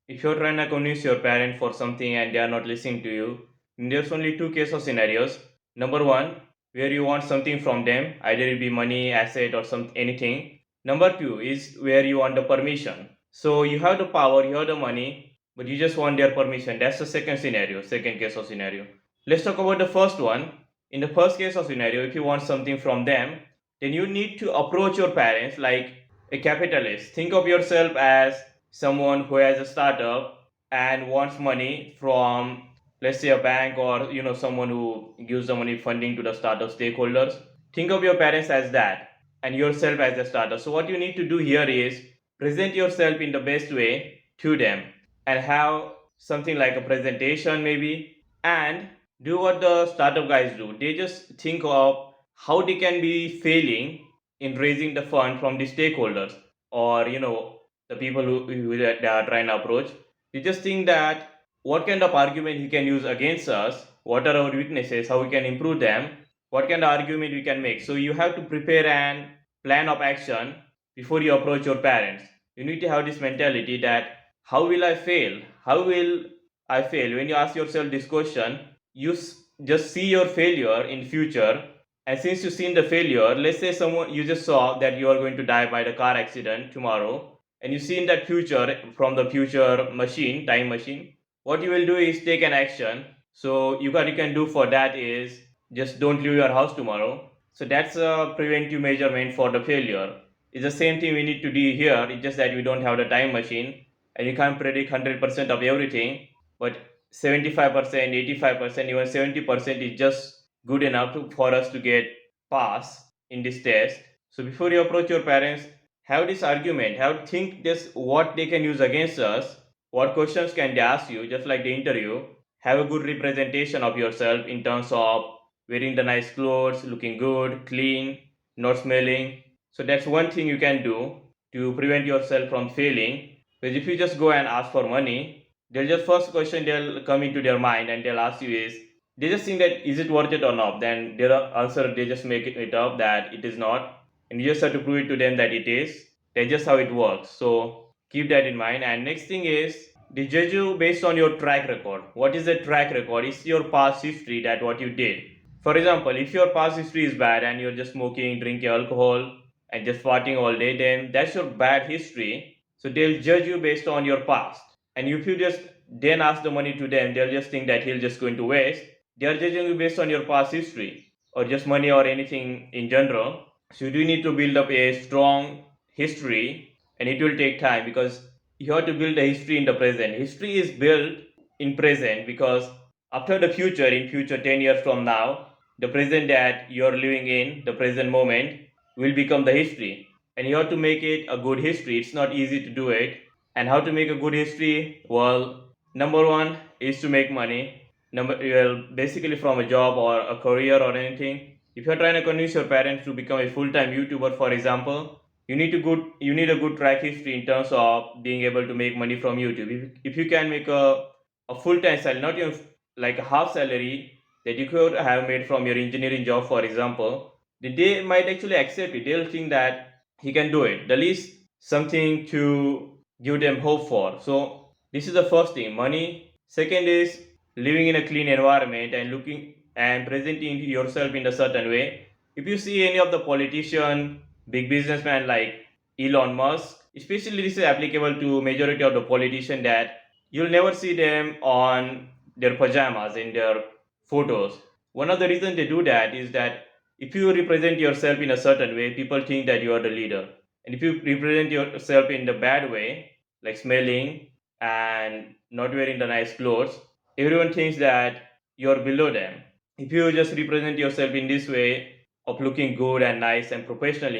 if you're trying to convince your parent for something and they are not listening to you, there's only two case of scenarios. Number one, where you want something from them, either it be money, asset, or some anything. Number two is where you want the permission. So you have the power, you have the money, but you just want their permission. That's the second scenario, second case of scenario. Let's talk about the first one. In the first case of scenario, if you want something from them, then you need to approach your parents like a capitalist. Think of yourself as someone who has a startup and wants money from, let's say, a bank, or someone who gives the money funding to the startup stakeholders. Think of your parents as that and yourself as a startup. So what you need to do here is present yourself in the best way to them and have something like a presentation maybe, and do what the startup guys do. They just think of how they can be failing in raising the fund from the stakeholders, or the people who they are trying to approach. They just think that what kind of argument he can use against us, what are our weaknesses, how we can improve them, what kind of argument we can make. So you have to prepare an plan of action before you approach your parents. You need to have this mentality that how will I fail? How will I fail? When you ask yourself this question, you just see your failure in future. And since you've seen the failure, let's say someone you just saw that you are going to die by the car accident tomorrow, and you see in that future from the future machine, time machine, what you will do is take an action. So you can do for that is just don't leave your house tomorrow. So that's a preventive measurement for the failure. It's the same thing we need to do here. It's just that we don't have the time machine and you can't predict 100% of everything. But 75%, 85%, even 70% is just good enough for us to get pass in this test. So before you approach your parents, have this argument, have think this what they can use against us, what questions can they ask you, just like the interview. Have a good representation of yourself in terms of wearing the nice clothes, looking good, clean, not smelling. So that's one thing you can do to prevent yourself from failing. Because if you just go and ask for money, they'll just first question they'll come into their mind and they'll ask you is they just think that is it worth it or not. Then their answer they just make it up that it is not, and you just have to prove it to them that it is. That's just how it works. So keep that in mind. And next thing is they judge you based on your track record. What is the track record? It's your past history that what you did. For example, if your past history is bad and you're just smoking, drinking alcohol, and just partying all day, then that's your bad history. So they'll judge you based on your past. And if you just then ask the money to them, they'll just think that he'll just going to waste. They are judging you based on your past history or just money or anything in general. So you do need to build up a strong history, and it will take time because you have to build a history in the present. History is built in present because after the future, in future 10 years from now, the present that you're living in, the present moment, will become the history. And you have to make it a good history. It's not easy to do it. And how to make a good history? Well, number one is to make money. Basically from a job or a career or anything. If you're trying to convince your parents to become a full-time YouTuber, for example, you need a good track history in terms of being able to make money from YouTube. If you can make a full-time salary, not even like a half salary that you could have made from your engineering job, for example, then they might actually accept it. They'll think that he can do it. The least something to give them hope for. So this is the first thing, money. Second is living in a clean environment and looking and presenting yourself in a certain way. If you see any of the politician, big businessman like Elon Musk, especially this is applicable to majority of the politician, that you'll never see them on their pajamas in their photos. One of the reasons they do that is that if you represent yourself in a certain way, people think that you are the leader. And if you represent yourself in the bad way, like smelling and not wearing the nice clothes, everyone thinks that you're below them. If you just represent yourself in this way of looking good and nice and professional,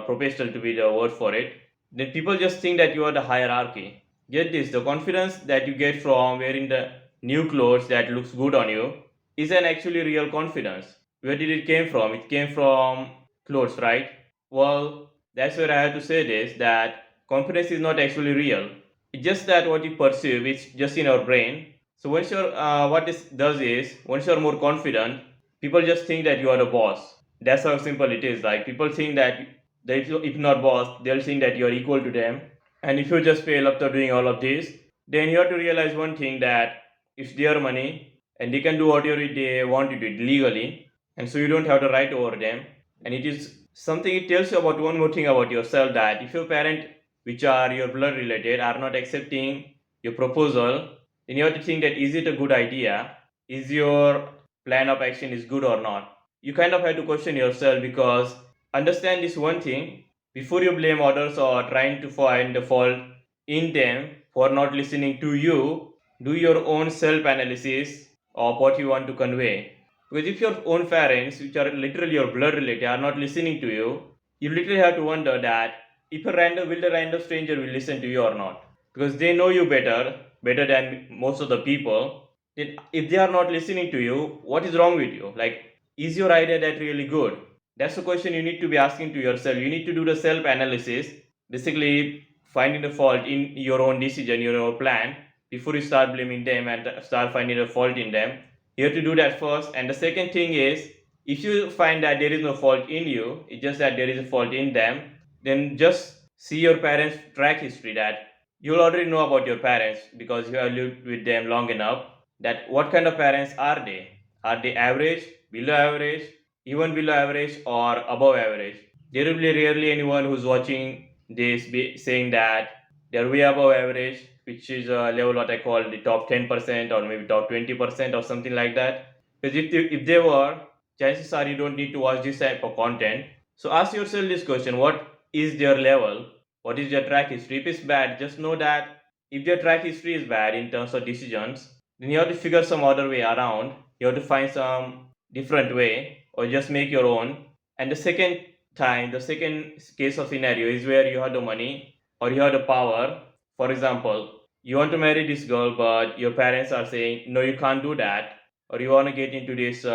professional to be the word for it, then people just think that you are the hierarchy. Get this, the confidence that you get from wearing the new clothes that looks good on you is an actually real confidence. Where did it came from? It came from clothes, right? Well, that's where I have to say this, that confidence is not actually real. It's just that what you perceive, it's just in our brain. So once you're, what this does is, once you're more confident, people just think that you are the boss. That's how simple it is. Like people think that if you're not boss, they'll think that you're equal to them. And if you just fail after doing all of this, then you have to realize one thing, that it's their money and they can do whatever they want to do it legally, and so you don't have the right over them. And it is something, it tells you about one more thing about yourself, that if your parent, which are your blood related, are not accepting your proposal, then you have to think that is it a good idea, is your plan of action is good or not. You kind of have to question yourself, because understand this one thing, before you blame others or trying to find the fault in them for not listening to you, do your own self analysis of what you want to convey. Because if your own parents, which are literally your blood relative, are not listening to you, you literally have to wonder that if a random stranger will listen to you or not. Because they know you better than most of the people. Then if they are not listening to you, what is wrong with you? Like, is your idea that really good? That's the question you need to be asking to yourself. You need to do the self analysis, basically finding the fault in your own decision, your own plan, before you start blaming them and start finding the fault in them. You have to do that first. And the second thing is, if you find that there is no fault in you, it's just that there is a fault in them, then just see your parents' track history, that you'll already know about your parents because you have lived with them long enough, that what kind of parents are they. Are they average, below average, even below average, or above average? There will be rarely anyone who's watching this saying that they're way above average, which is a level what I call the top 10% or maybe top 20% or something like that. Because if they were, chances are you don't need to watch this type of content. So ask yourself this question: what is their level? What is their track history? If it's bad, just know that if their track history is bad in terms of decisions, then you have to figure some other way around. You have to find some different way or just make your own. And the second case of scenario is where you have the money or you have the power. For example, you want to marry this girl, but your parents are saying, no, you can't do that. Or you want to get into this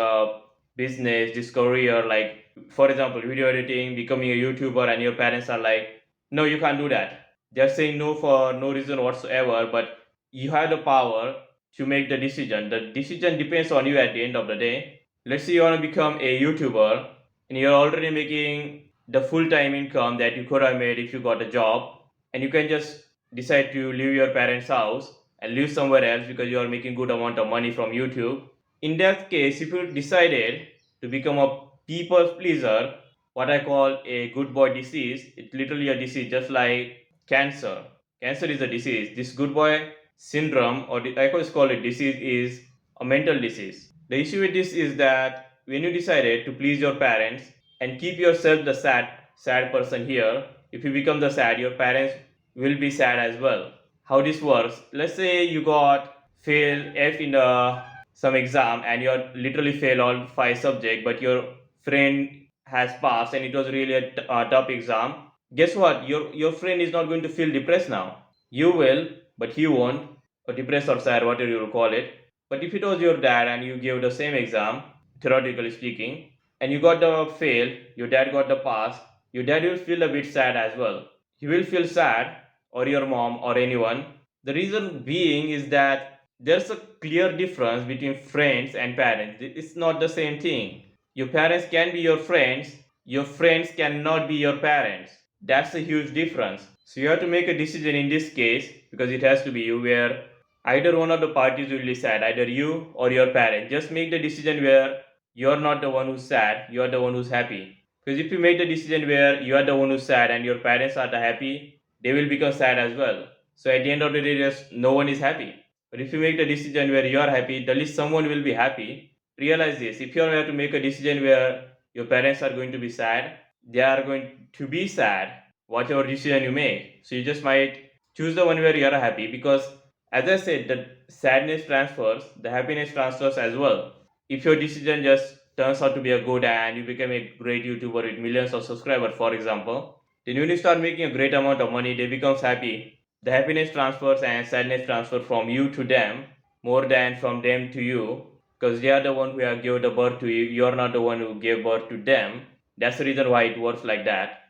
business, this career, like, for example, video editing, becoming a YouTuber, and your parents are like, no, you can't do that. They're saying no for no reason whatsoever, but you have the power to make the decision. The decision depends on you at the end of the day. Let's say you want to become a YouTuber and you're already making the full time income that you could have made if you got a job, and you can just decide to leave your parents' house and live somewhere else because you are making good amount of money from YouTube. In that case, if you decided to become a people pleaser, what I call a good boy disease, it's literally a disease just like cancer. Cancer is a disease. This good boy syndrome, or I always call it disease, is a mental disease. The issue with this is that when you decided to please your parents and keep yourself the sad person here, if you become the sad, your parents will be sad as well. How this works? Let's say you got fail F in some exam and you literally fail all five subjects, but your friend has passed and it was really a tough exam. Guess what? Your friend is not going to feel depressed now. You will, but he won't, or depressed or sad, whatever you will call it. But if it was your dad and you gave the same exam, theoretically speaking, and you got the fail, your dad got the pass, your dad will feel a bit sad as well. He will feel sad, or your mom, or anyone. The reason being is that there's a clear difference between friends and parents. It's not the same thing. Your parents can be your friends cannot be your parents. That's a huge difference. So you have to make a decision in this case, because it has to be you, where either one of the parties will decide, either you or your parent. Just make the decision where you're not the one who's sad, you're the one who's happy. Because if you make the decision where you are the one who's sad and your parents are the happy, they will become sad as well. So at the end of the day, just no one is happy. But if you make the decision where you are happy, at least someone will be happy. Realize this: if you have to make a decision where your parents are going to be sad, they are going to be sad, whatever decision you make. So you just might choose the one where you are happy, because as I said, the sadness transfers, the happiness transfers as well. If your decision just turns out to be a good and you become a great YouTuber with millions of subscribers, for example, then when you start making a great amount of money, they becomes happy. The happiness transfers and sadness transfer from you to them more than from them to you, because they are the one who have given the birth to you. You're not the one who gave birth to them. That's the reason why it works like that.